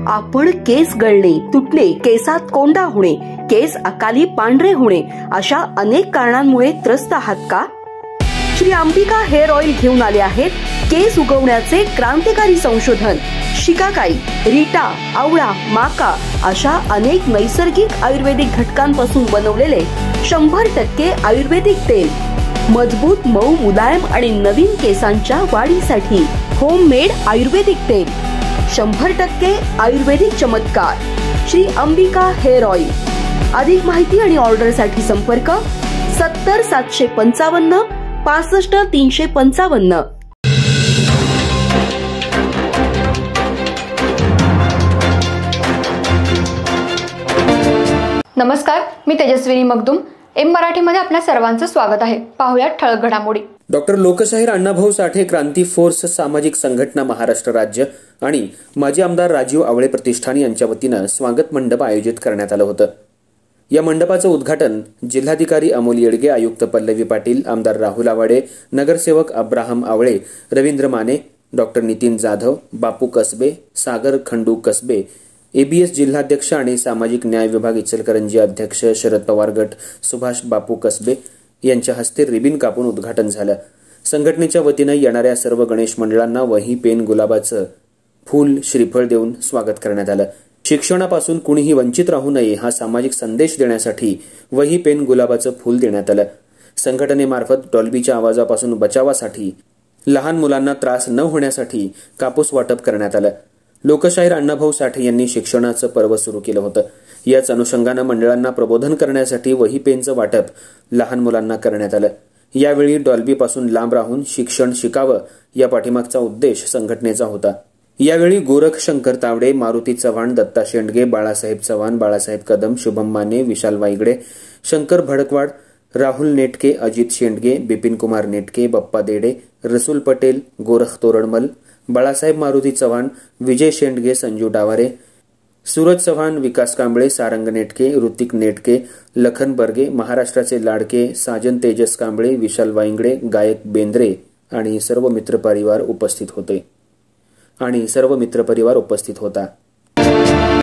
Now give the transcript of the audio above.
आपण केस गळणे, तुटणे, केसात कोंडा होणे, केस अकाली पांढरे होणे अशा अनेक कारणांमुळे त्रस्त आहात का? श्री अंबिका हेअर ऑइल घेऊन आले आहेत केस उगवण्याचे क्रांतिकारी संशोधन. शिकाकाई, रीटा, आवळा, माका अशा अनेक नैसर्गिक आयुर्वेदिक घटकांपासून बनवलेले 100% आयुर्वेदिक तेल. मजबूत, मऊ, मुलायम आणि नवीन केसांच्या वाढीसाठी होममेड आयुर्वेदिक तेल. 100% आयुर्वेदिक चमत्कार. Shri Ambika hair oil. अधिक माहिती आणि ऑर्डरसाठी संपर्क 70 755 65 355. नमस्कार, मी तेजस्विनी मगदुम. एम मराठीमध्ये आपल्या सर्वांचं स्वागत आहे. पाहूया ठळक घडामोडी. डॉक्टर लोकशाहीर अण्णाभाऊ साठे क्रांती फोर्स सामाजिक संघटना महाराष्ट्र राज्य आणि माजी आमदार राजीव आवळे प्रतिष्ठान यांच्या वतीनं स्वागत मंडप आयोजित करण्यात आलं होतं. या मंडपाचं उद्घाटन जिल्हाधिकारी अमोल येडगे, आयुक्त पल्लवी पाटील, आमदार राहुल आवाडे, नगरसेवक अब्राहम आवळे, रवींद्र माने, डॉक्टर नितीन जाधव, बापू कसबे, सागर खंडू कसबे, एबीएस जिल्हाध्यक्ष आणि सामाजिक न्याय विभाग इचलकरंजी अध्यक्ष शरद पवार गट सुभाष बापू कसबे यांच्या हस्ते रिबीन कापून उद्घाटन झालं. संघटनेच्या वतीनं येणाऱ्या सर्व गणेश मंडळांना वही, पेन, गुलाबाचं फूल, श्रीफळ देऊन स्वागत करण्यात आलं. शिक्षणापासून कुणीही वंचित राहू नये हा सामाजिक संदेश देण्यासाठी वही, पेन, गुलाबाचं फूल देण्यात आलं. संघटनेमार्फत डॉल्बीच्या आवाजापासून बचावासाठी, लहान मुलांना त्रास न होण्यासाठी कापूस वाटप करण्यात आलं. लोकशाहीर अण्णाभाऊ साठे यांनी शिक्षणाचं पर्व सुरू केलं होतं. याच अनुषंगानं मंडळांना प्रबोधन करण्यासाठी वही, पेनचं वाटप लहान मुलांना करण्यात आलं. यावेळी डॉल्बीपासून लांब राहून शिक्षण शिकावं या पाठीमागचा उद्देश संघटनेचा होता. यावेळी गोरख शंकर तावडे, मारुती चव्हाण, दत्ता शेंडगे, बाळासाहेब चव्हाण, बाळासाहेब कदम, शुभम माने, विशाल वाईगडे, शंकर भडकवाड, राहुल नेटके, अजित शेंडगे, बिपिन कुमार नेटके, बप्पा देडे, रसूल पटेल, गोरख तोरणमल, बाळासाहेब मारुती चव्हाण, विजय शेंडगे, संजू डावारे, सूरज चव्हाण, विकास कांबळे, सारंग नेटके, ऋतिक नेटके, लखन बर्गे, महाराष्ट्राचे लाडके साजन तेजस कांबळे, विशाल वाईंगडे, गायक बेंद्रे आणि सर्व मित्रपरिवार उपस्थित होता.